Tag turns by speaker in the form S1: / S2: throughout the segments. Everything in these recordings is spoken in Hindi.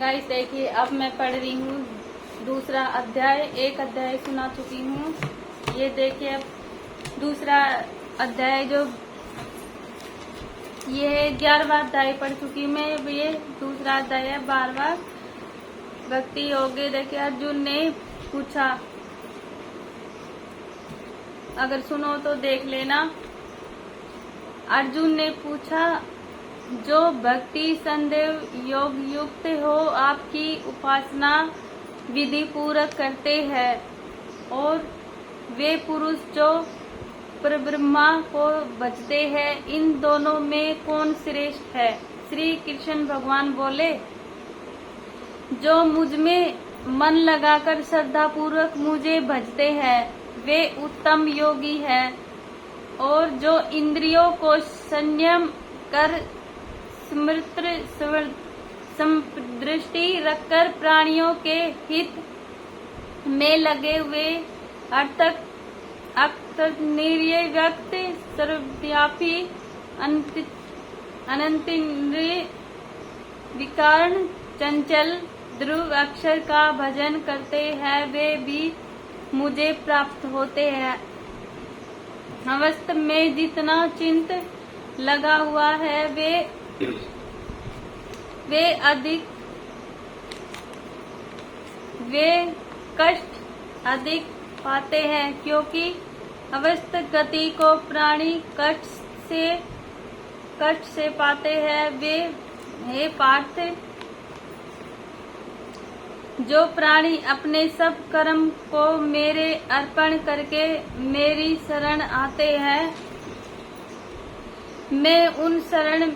S1: गाइस देखिए, अब मैं पढ़ रही हूँ दूसरा अध्याय। एक अध्याय सुना चुकी हूँ। ये देखिए अब दूसरा अध्याय जो ये 11वां अध्याय पढ़ चुकी मैं। ये दूसरा अध्याय है 12वां भक्ति योग्य। देखिए अर्जुन ने पूछा, अगर सुनो तो देख लेना। अर्जुन ने पूछा, जो भक्ति संदेह योग युक्त हो आपकी उपासना विधि पूर्वक करते हैं, और वे पुरुष जो परब्रह्मा को भजते हैं, इन दोनों में कौन श्रेष्ठ है? श्री कृष्ण भगवान बोले, जो मुझ में मन लगाकर श्रद्धा पूर्वक मुझे भजते हैं वे उत्तम योगी हैं, और जो इंद्रियों को संयम कर समदृष्टि रखकर प्राणियों के हित में लगे हुए अर्थक निर्व्यक्त सर्वव्यापी अनंतेन्द्रिय विकारण चंचल ध्रुव अक्षर का भजन करते हैं, वे भी मुझे प्राप्त होते हैं। अवस्था में जितना चिंत लगा हुआ है वे कष्ट अधिक पाते हैं, क्योंकि अवस्था गति को प्राणी कष्ट से पाते हैं। वे हे पार्थ, जो प्राणी अपने सब कर्म को मेरे अर्पण करके मेरी शरण आते हैं, मैं उन शरण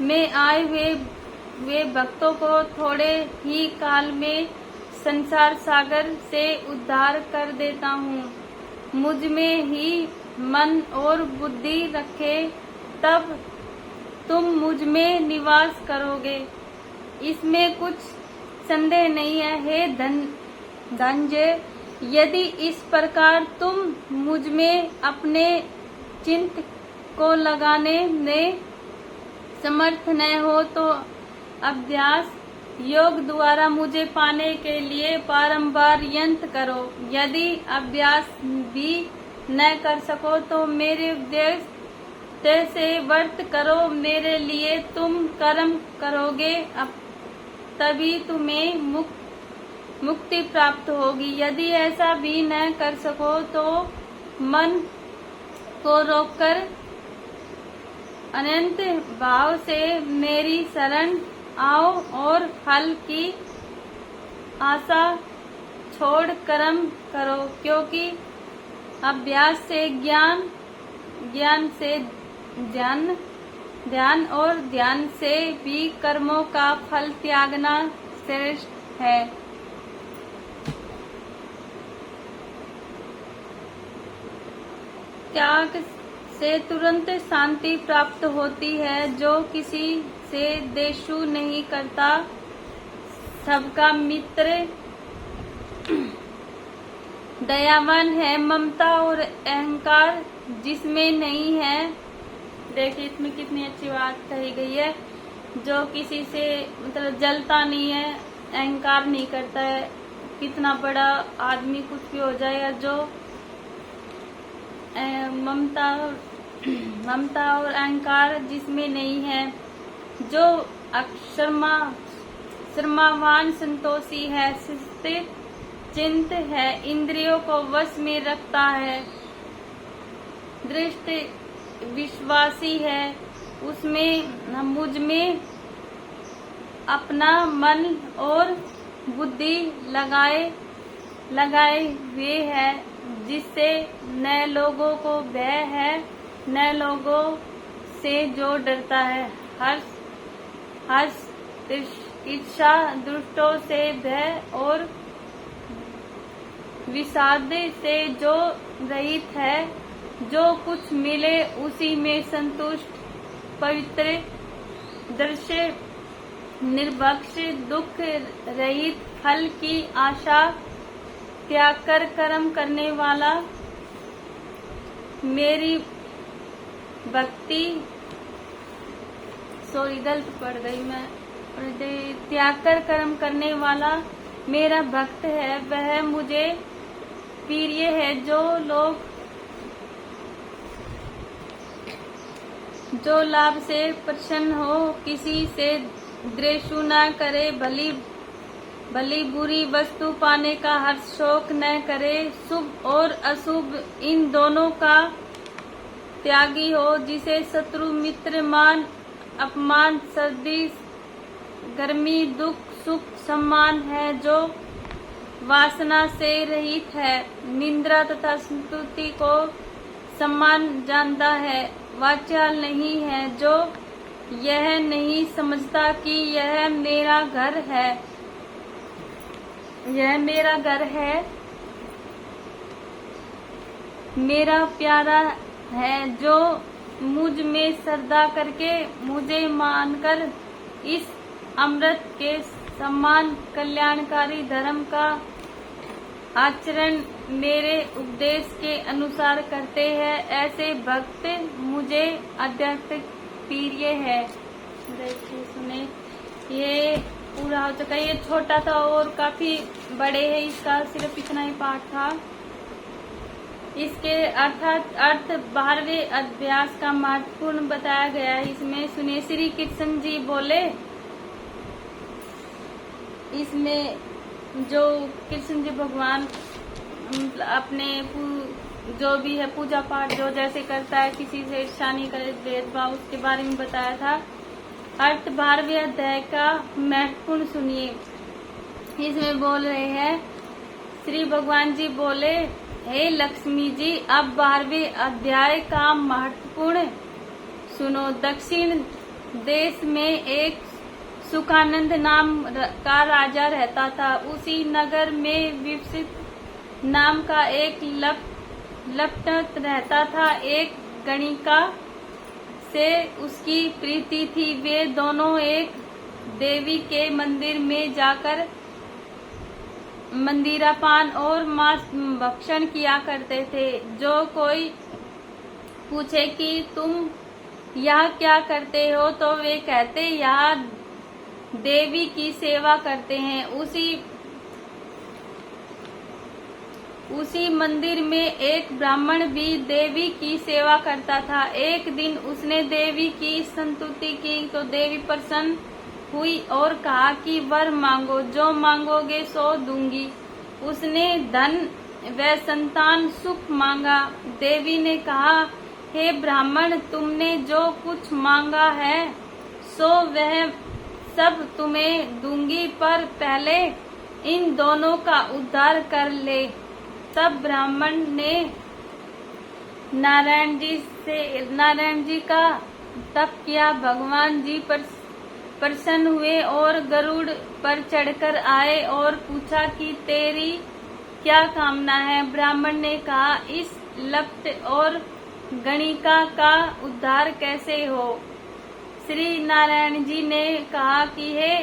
S1: में आए हुए भक्तों को थोड़े ही काल में संसार सागर से उद्धार कर देता हूँ। मुझ में ही मन और बुद्धि रखे तब तुम मुझ में निवास करोगे, इसमें कुछ संदेह नहीं है। हे धनंजय, यदि इस प्रकार तुम मुझ में अपने चित्त को लगाने में समर्थ न हो तो अभ्यास योग द्वारा मुझे पाने के लिए बारंबार यत्न करो। यदि अभ्यास भी न कर सको तो मेरे उपदेश से व्रत करो, मेरे लिए तुम कर्म करोगे, अब तभी तुम्हें मुक्ति प्राप्त होगी। यदि ऐसा भी न कर सको तो मन को रोककर अनंत भाव से मेरी शरण आओ और फल की आशा छोड़ कर्म करो, क्योंकि अभ्यास से ज्ञान, ज्ञान से ध्यान और ध्यान से भी कर्मों का फल त्यागना श्रेष्ठ है। त्याग से तुरंत शांति प्राप्त होती है। जो किसी से द्वेष नहीं करता, सबका मित्र, दयावान है, ममता और अहंकार जिसमें नहीं है। देखिए इसमें कितनी अच्छी बात कही गई है। जो किसी से मतलब जलता नहीं है, अहंकार नहीं करता है, कितना बड़ा आदमी कुछ भी हो जाए, या जो ममता और अहंकार जिसमें नहीं है, जो शर्मावान संतोषी है, स्थिर चिंत है, इंद्रियों को वश में रखता है, दृष्ट विश्वासी है, उसमें मुझ में अपना मन और बुद्धि लगाए हुए है, जिससे न लोगों को भय है न लोगों से जो डरता है। हर्ष ईर्षा दुष्टों से भय और विषाद से जो रहित है, जो कुछ मिले उसी में संतुष्ट, पवित्र, दृश्य, निर्भक्ष, दुख रहित, फल की आशा त्याग कर कर्म करने वाला, मेरी भक्ति, सॉरी गलत पढ़ गई मैं, त्याग कर कर्म करने वाला मेरा भक्त है, वह मुझे प्रिय है। जो लाभ से प्रसन्न हो, किसी से द्वेषु न करे, भली बुरी वस्तु पाने का हर्ष शोक न करे, शुभ और अशुभ इन दोनों का त्यागी हो, जिसे शत्रु मित्र मान अपमान सर्दी गर्मी दुख सुख सम्मान है, जो वासना से रहित है, निंद्रा तथा स्तुति को सम्मान जानता है, वाचाल नहीं है, जो यह नहीं समझता कि यह मेरा घर है, मेरा प्यारा है, जो मुझ में श्रद्धा करके मुझे मानकर इस अमृत के समान कल्याणकारी धर्म का आचरण मेरे उपदेश के अनुसार करते हैं, ऐसे भक्त मुझे अत्यंत प्रिय है। देखिए सुने, ये पूरा हो चुका है। ये छोटा था और काफी बड़े है, इसका सिर्फ इतना ही पाठ था। इसके अर्थात अर्थ 12वें अध्यास का महत्वपूर्ण बताया गया है। इसमें सुनिए, श्री कृष्ण जी बोले, इसमें जो कृष्ण जी भगवान अपने जो भी है पूजा पाठ जो जैसे करता है, किसी से ईर्ष्या नहीं करे, भेदभाव, उसके बारे में बताया था। अर्थ 12वें अध्याय का महत्वपूर्ण सुनिए। इसमें बोल रहे हैं, श्री भगवान जी बोले, हे लक्ष्मी जी, अब 12वें अध्याय का महत्वपूर्ण सुनो। दक्षिण देश में एक सुखानंद नाम का राजा रहता था। उसी नगर में विकसित नाम का एक लपट रहता था। एक गणिका से उसकी प्रीति थी। वे दोनों एक देवी के मंदिर में जाकर मंदिरापान और मांस भक्षण किया करते थे। जो कोई पूछे कि तुम यह क्या करते हो, तो वे कहते, यह देवी की सेवा करते हैं। उसी मंदिर में एक ब्राह्मण भी देवी की सेवा करता था। एक दिन उसने देवी की स्तुति की तो देवी प्रसन्न हुई और कहा कि वर मांगो, जो मांगोगे सो दूंगी। उसने धन व संतान सुख मांगा। देवी ने कहा, हे ब्राह्मण, तुमने जो कुछ मांगा है सो वह सब तुम्हें दूंगी, पर पहले इन दोनों का उद्धार कर ले। तब ब्राह्मण ने नारायण जी का तप किया। भगवान जी प्रसन्न हुए और गरुड़ पर चढ़कर आए और पूछा कि तेरी क्या कामना है। ब्राह्मण ने कहा, इस लप्त और गणिका का उद्धार कैसे हो। श्री नारायण जी ने कहा कि हे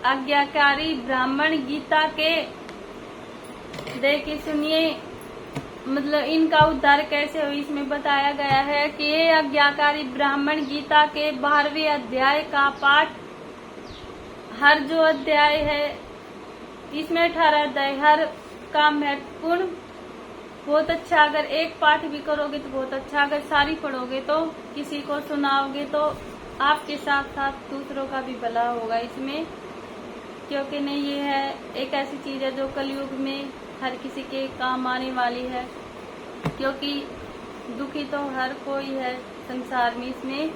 S1: आज्ञाकारी ब्राह्मण, गीता के देखिए सुनिए, मतलब इनका उद्धार कैसे हो इसमें बताया गया है कि हे आज्ञाकारी ब्राह्मण, गीता के 12वें अध्याय का पाठ, हर जो अध्याय है इसमें 18 अध्याय, हर का महत्वपूर्ण बहुत अच्छा। अगर एक पाठ भी करोगे तो बहुत अच्छा, अगर सारी पढ़ोगे तो किसी को सुनाओगे तो आपके साथ साथ दूसरों का भी भला होगा इसमें, क्योंकि नहीं ये है एक ऐसी चीज है जो कलयुग में हर किसी के काम आने वाली है, क्योंकि दुखी तो हर कोई है संसार में इसमें।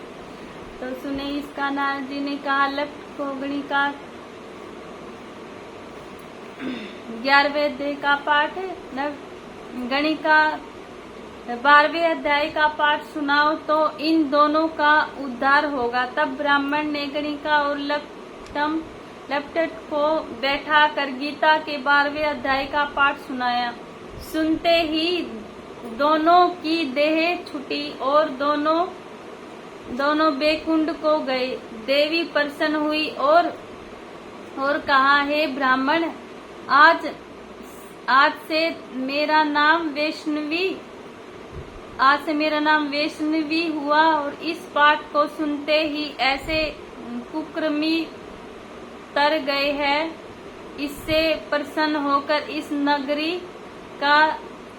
S1: तो सुने, इसका नारद जी ने कहा, लप्त को गणिका 11वें अध्याय का पाठ, गणिका 12वें अध्याय का पाठ सुनाओ तो इन दोनों का उद्धार होगा। तब ब्राह्मण ने गणिका और लपट को बैठा कर गीता के 12वें अध्याय का पाठ सुनाया। सुनते ही दोनों की देह छूटी और दोनों बैकुंठ को गए। देवी प्रसन्न हुई और कहा, हे ब्राह्मण, आज से मेरा नाम वैष्णवी हुआ। और इस पाठ को सुनते ही ऐसे कुक्रमी तर गए हैं। इससे प्रसन्न होकर इस नगरी का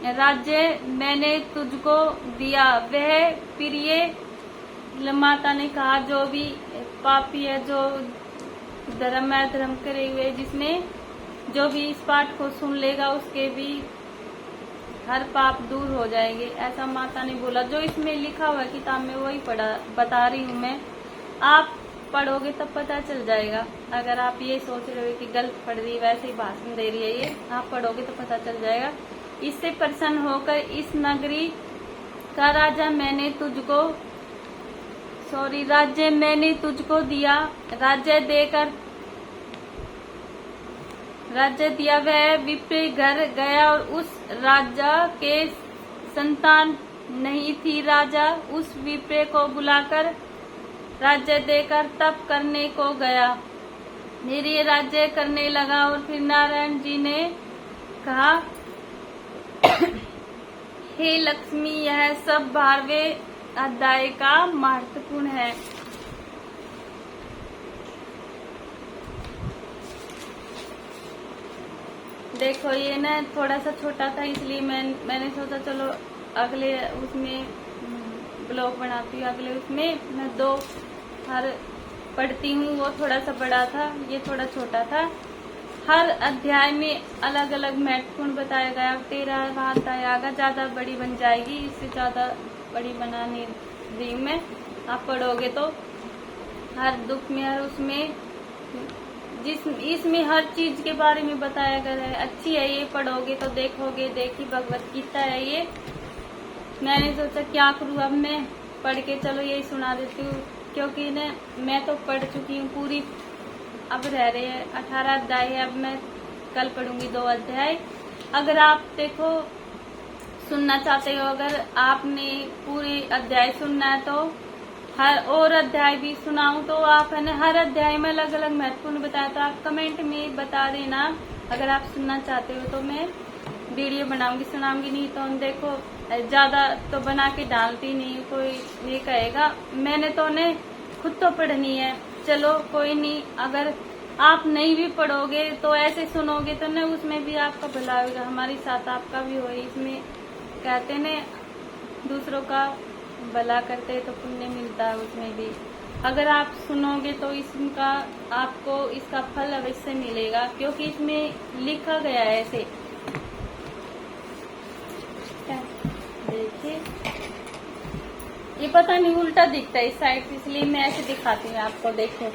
S1: राज्य मैंने तुझको दिया। वह प्रिय माता ने कहा, जो भी पापी है, जो धर्म है धर्म करे हुए, जिसने जो भी इस पाठ को सुन लेगा उसके भी हर पाप दूर हो जाएंगे, ऐसा माता ने बोला। जो इसमें लिखा हुआ है किताब में वही बता रही हूँ मैं। आप पढ़ोगे तब पता चल जाएगा। अगर आप ये सोच रहे हो कि गलत पढ़ रही, वैसे ही भाषण दे रही है ये, आप पढ़ोगे तो पता चल जाएगा। इससे प्रसन्न होकर इस नगरी का राज्य मैंने तुझको दिया। राज्य दिया। वह विप्र घर गया और उस राजा के संतान नहीं थी। राजा उस विप्र को बुलाकर राज्य देकर तप करने को गया। मेरी राज्य करने लगा। और फिर नारायण जी ने कहा, हे लक्ष्मी, यह सब 12वें अध्याय का महत्वपूर्ण है। देखो ये ना थोड़ा सा छोटा था, इसलिए मैंने सोचा चलो अगले उसमें ब्लॉग बनाती हूँ। अगले उसमें मैं 2 हर पढ़ती हूँ, वो थोड़ा सा बड़ा था, ये थोड़ा छोटा था। हर अध्याय में अलग अलग महत्वपूर्ण बताया गया। 13वां अध्याय आगा, ज्यादा बड़ी बन जाएगी, इससे ज्यादा बड़ी बनाने दी मैं। आप पढ़ोगे तो हर दुख में, हर उसमें, इसमें हर चीज के बारे में बताया गया है। अच्छी है ये, पढ़ोगे तो देखोगे। देखी भगवत गीता है ये। मैंने सोचा क्या करूँ अब मैं पढ़ के, चलो यही सुना देती हूँ, क्योंकि न मैं तो पढ़ चुकी हूँ पूरी। अब रह रहे हैं 18 अध्याय है। अब मैं कल पढ़ूंगी 2 अध्याय। अगर आप देखो सुनना चाहते हो, अगर आपने पूरी अध्याय सुनना है तो हर और अध्याय भी सुनाऊं तो आप है ना, हर अध्याय में अलग अलग महत्वपूर्ण बताया तो आप कमेंट में बता देना। अगर आप सुनना चाहते हो तो मैं वीडियो बनाऊंगी, सुनाऊंगी। नहीं तो देखो ज्यादा तो बना के डालती नहीं, कोई ये कहेगा। मैंने तो उन्हें खुद तो पढ़नी है। चलो कोई नहीं, अगर आप नहीं भी पढ़ोगे तो ऐसे सुनोगे तो न उसमें भी आपका भला होगा, हमारे साथ आपका भी हो। इसमें कहते न दूसरों का भला करते तो पुण्य मिलता है उसमें भी। अगर आप सुनोगे तो इसका आपको इसका फल अवश्य मिलेगा, क्योंकि इसमें लिखा गया है ऐसे। देखिए ये पता नहीं उल्टा दिखता है इस साइड, इसलिए मैं ऐसे दिखाती हूँ आपको। देखो